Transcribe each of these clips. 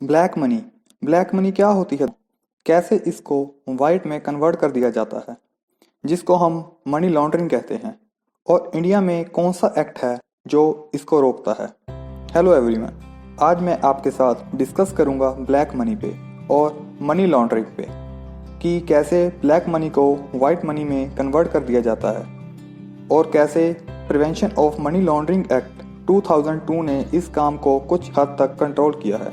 Black money क्या होती है? कैसे इसको वाइट में कन्वर्ट कर दिया जाता है, जिसको हम मनी लॉन्ड्रिंग कहते हैं? और इंडिया में कौन सा एक्ट है जो इसको रोकता है? हेलो एवरीवन, आज मैं आपके साथ डिस्कस करूंगा ब्लैक मनी पे और मनी लॉन्ड्रिंग पे कि कैसे ब्लैक मनी को वाइट मनी में कन्वर्ट कर दिया जाता है और कैसे prevention of money laundering act 2002 ने इस काम को कुछ हद तक कंट्रोल किया है।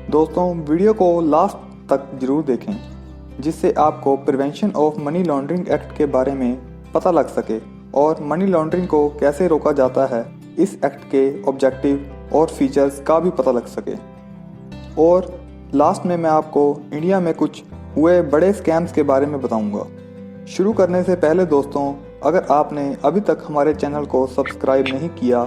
दोस्तों, वीडियो को लास्ट तक जरूर देखें जिससे आपको prevention of money laundering act के बारे में पता लग सके और मनी लॉन्ड्रिंग को कैसे रोका जाता है, इस एक्ट के ऑब्जेक्टिव और फीचर्स का भी पता लग सके। और लास्ट में मैं आपको इंडिया में कुछ हुए बड़े स्कैम्स के बारे में बताऊंगा। शुरू करने से पहले दोस्तों, अगर आपने अभी तक हमारे चैनल को सब्सक्राइब नहीं किया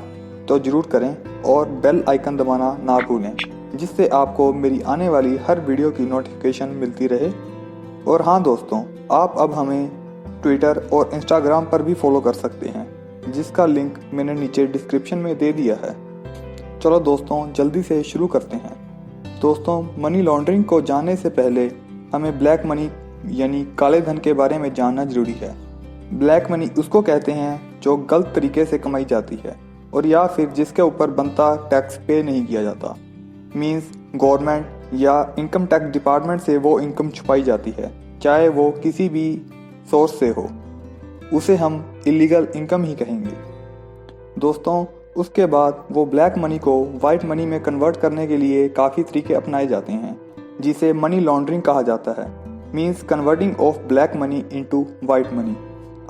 तो ज़रूर करें और बेल आइकन दबाना ना भूलें, जिससे आपको मेरी आने वाली हर वीडियो की नोटिफिकेशन मिलती रहे। और हाँ दोस्तों, आप अब हमें ट्विटर और इंस्टाग्राम पर भी फॉलो कर सकते हैं, जिसका लिंक मैंने नीचे डिस्क्रिप्शन में दे दिया है। चलो दोस्तों, जल्दी से शुरू करते हैं। दोस्तों, मनी लॉन्ड्रिंग को जानने से पहले हमें ब्लैक मनी यानी काले धन के बारे में जानना जरूरी है। ब्लैक मनी उसको कहते हैं जो गलत तरीके से कमाई जाती है और या फिर जिसके ऊपर बनता टैक्स पे नहीं किया जाता। मींस गवर्नमेंट या इनकम टैक्स डिपार्टमेंट से वो इनकम छुपाई जाती है, चाहे वो किसी भी सोर्स से हो, उसे हम इलीगल इनकम ही कहेंगे। दोस्तों, उसके बाद वो ब्लैक मनी को वाइट मनी में कन्वर्ट करने के लिए काफ़ी तरीके अपनाए जाते हैं, जिसे मनी लॉन्ड्रिंग कहा जाता है। Means converting of black money into white money.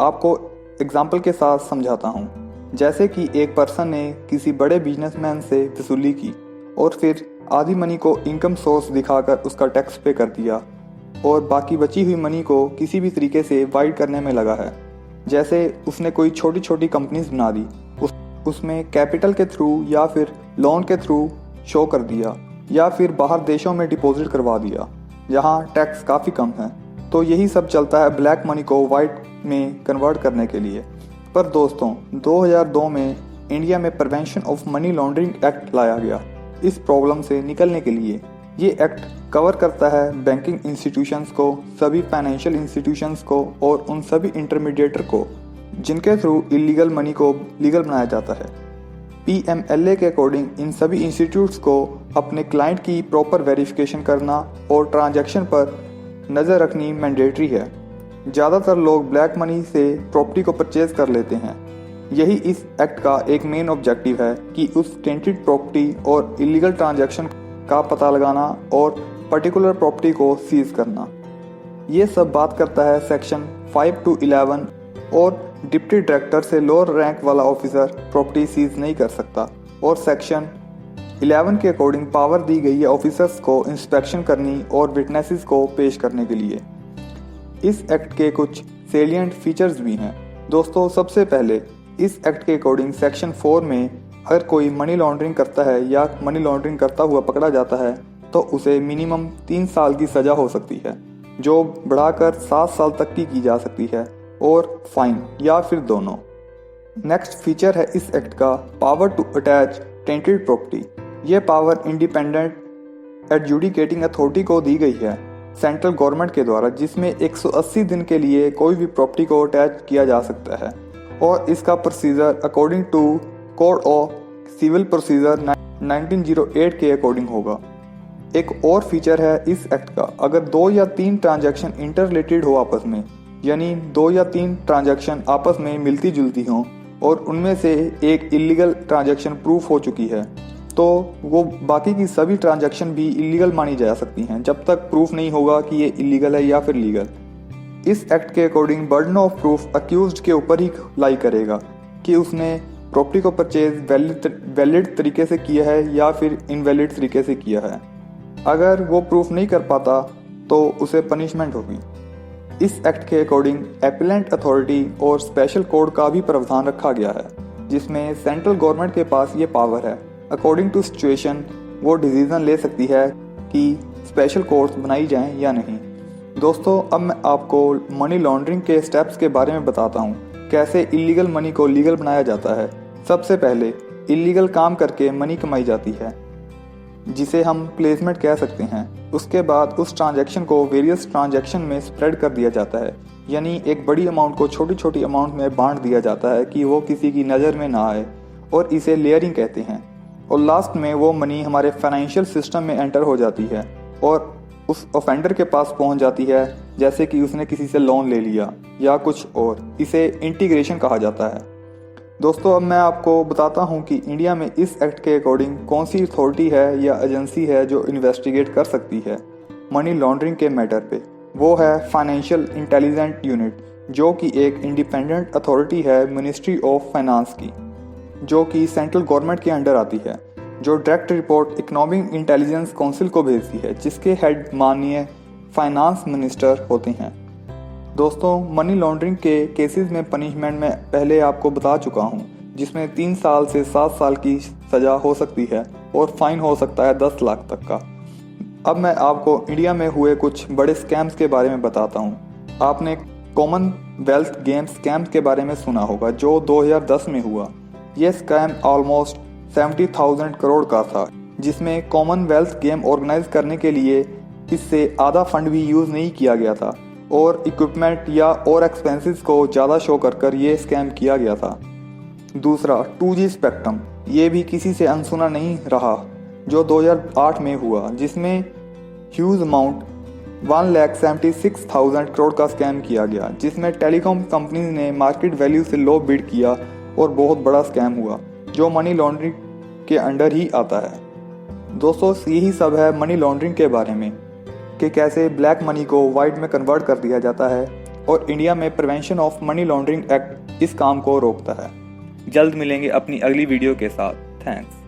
आपको एग्जाम्पल के साथ समझाता हूँ। जैसे कि एक पर्सन ने किसी बड़े बिजनेसमैन से वसूली की और फिर आधी मनी को इनकम सोर्स दिखाकर उसका टैक्स पे कर दिया और बाकी बची हुई मनी को किसी भी तरीके से वाइट करने में लगा है। जैसे उसने कोई छोटी छोटी कंपनीज बना दी, उसमें कैपिटल के थ्रू या फिर लोन के थ्रू शो कर दिया या फिर बाहर देशों में डिपॉजिट करवा दिया जहां टैक्स काफ़ी कम है। तो यही सब चलता है ब्लैक मनी को वाइट में कन्वर्ट करने के लिए। पर दोस्तों, 2002 में इंडिया में prevention of money laundering act लाया गया। इस प्रॉब्लम से निकलने के लिए ये एक्ट कवर करता है बैंकिंग इंस्टीट्यूशंस को, सभी फाइनेंशियल इंस्टीट्यूशंस को और उन सभी इंटरमीडिएटर को जिनके थ्रू इलीगल मनी को लीगल बनाया जाता है। PMLA के अकॉर्डिंग इन सभी इंस्टीट्यूट्स को अपने क्लाइंट की प्रॉपर वेरिफिकेशन करना और ट्रांजैक्शन पर नज़र रखनी मैंडेटरी है। ज़्यादातर लोग ब्लैक मनी से प्रॉपर्टी को परचेज कर लेते हैं। यही इस एक्ट का एक मेन ऑब्जेक्टिव है कि उस टेंटेड प्रॉपर्टी और इलीगल ट्रांजैक्शन का पता लगाना और पर्टिकुलर प्रॉपर्टी को सीज करना। ये सब बात करता है सेक्शन 5 to 11 और डिप्टी डायरेक्टर से लोअर रैंक वाला ऑफिसर प्रॉपर्टी सीज नहीं कर सकता। और सेक्शन 11 के अकॉर्डिंग पावर दी गई है ऑफिसर्स को इंस्पेक्शन करनी और विटनेसेस को पेश करने के लिए। इस एक्ट के कुछ सेलिएंट फीचर्स भी हैं। दोस्तों, सबसे पहले इस एक्ट के अकॉर्डिंग सेक्शन 4 में अगर कोई मनी लॉन्ड्रिंग करता है या मनी लॉन्ड्रिंग करता हुआ पकड़ा जाता है तो उसे मिनिमम 3 साल की सज़ा हो सकती है, जो बढ़ाकर 7 साल तक की जा सकती है, और फाइन या फिर दोनों। नेक्स्ट फीचर है इस एक्ट का power to attach tainted property. ये पावर इंडिपेंडेंट एडजुडिकेटिंग अथॉरिटी को दी गई है सेंट्रल गवर्नमेंट के द्वारा, जिसमें 180 दिन के लिए कोई भी प्रॉपर्टी को अटैच किया जा सकता है और इसका procedure according to code of civil procedure 1908 के अकॉर्डिंग होगा। एक और फीचर है इस एक्ट का, अगर 2 या 3 ट्रांजैक्शन इंटर रिलेटेड हो आपस में, यानी 2 या 3 ट्रांजैक्शन आपस में मिलती जुलती हों और उनमें से एक इलीगल ट्रांजैक्शन प्रूफ हो चुकी है, तो वो बाकी की सभी ट्रांजैक्शन भी इलीगल मानी जा सकती हैं जब तक प्रूफ नहीं होगा कि ये इलीगल है या फिर लीगल। इस एक्ट के according burden of proof accused के ऊपर ही लाई करेगा कि उसने प्रॉपर्टी को परचेज वैलिड तरीके से किया है या फिर इनवैलिड तरीके से किया है। अगर वो प्रूफ नहीं कर पाता तो उसे पनिशमेंट होगी। इस एक्ट के अकॉर्डिंग एपेलेंट अथॉरिटी और स्पेशल कोर्ट का भी प्रावधान रखा गया है, जिसमें सेंट्रल गवर्नमेंट के पास ये पावर है। अकॉर्डिंग टू सिचुएशन वो डिसीजन ले सकती है कि स्पेशल कोर्ट्स बनाई जाएं या नहीं। दोस्तों, अब मैं आपको मनी लॉन्ड्रिंग के स्टेप्स के बारे में बताता हूँ, कैसे इलीगल मनी को लीगल बनाया जाता है। सबसे पहले इलीगल काम करके मनी कमाई जाती है। जिसे हम प्लेसमेंट कह सकते हैं। उसके बाद उस ट्रांजैक्शन को वेरियस ट्रांजैक्शन में स्प्रेड कर दिया जाता है, यानी एक बड़ी अमाउंट को छोटी छोटी अमाउंट में बांट दिया जाता है कि वो किसी की नज़र में ना आए, और इसे लेयरिंग कहते हैं। और लास्ट में वो मनी हमारे फाइनेंशियल सिस्टम में एंटर हो जाती है और उस ऑफेंडर के पास पहुंच जाती है, जैसे कि उसने किसी से लोन ले लिया या कुछ और। इसे इंटीग्रेशन कहा जाता है। दोस्तों, अब मैं आपको बताता हूं कि इंडिया में इस एक्ट के अकॉर्डिंग कौन सी अथॉरिटी है या एजेंसी है जो इन्वेस्टिगेट कर सकती है मनी लॉन्ड्रिंग के मैटर पे। वो है फाइनेंशियल इंटेलिजेंस यूनिट, जो कि एक इंडिपेंडेंट अथॉरिटी है मिनिस्ट्री ऑफ फाइनेंस की, जो कि सेंट्रल गवर्नमेंट के अंडर आती है, जो direct report economic intelligence council को भेजती है, जिसके हेड माननीय फाइनेंस मिनिस्टर होते हैं। दोस्तों, मनी लॉन्ड्रिंग के केसेस में पनिशमेंट मैं पहले आपको बता चुका हूं, जिसमें 3 साल से 7 साल की सज़ा हो सकती है और फाइन हो सकता है 10 लाख तक का। अब मैं आपको इंडिया में हुए कुछ बड़े स्कैम्स के बारे में बताता हूं। आपने कॉमनवेल्थ गेम्स स्कैम के बारे में सुना होगा, जो 2010 में हुआ। यह स्कैम ऑलमोस्ट 70,000 करोड़ का था, जिसमें कॉमनवेल्थ गेम ऑर्गेनाइज करने के लिए इससे आधा फंड भी यूज़ नहीं किया गया था और इक्विपमेंट या और एक्सपेंसेस को ज़्यादा शो कर ये स्कैम किया गया था। दूसरा, 2G स्पेक्ट्रम, ये भी किसी से अनसुना नहीं रहा, जो 2008 में हुआ, जिसमें ह्यूज अमाउंट 1,76,000 करोड़ का स्कैम किया गया, जिसमें टेलीकॉम कंपनी ने मार्केट वैल्यू से लो बिड किया और बहुत बड़ा स्कैम हुआ, जो मनी लॉन्ड्रिंग के अंडर ही आता है। दोस्तों, यही सब है मनी लॉन्ड्रिंग के बारे में, कि कैसे ब्लैक मनी को वाइट में कन्वर्ट कर दिया जाता है, और इंडिया में prevention of money laundering act इस काम को रोकता है। जल्द मिलेंगे अपनी अगली वीडियो के साथ। थैंक्स।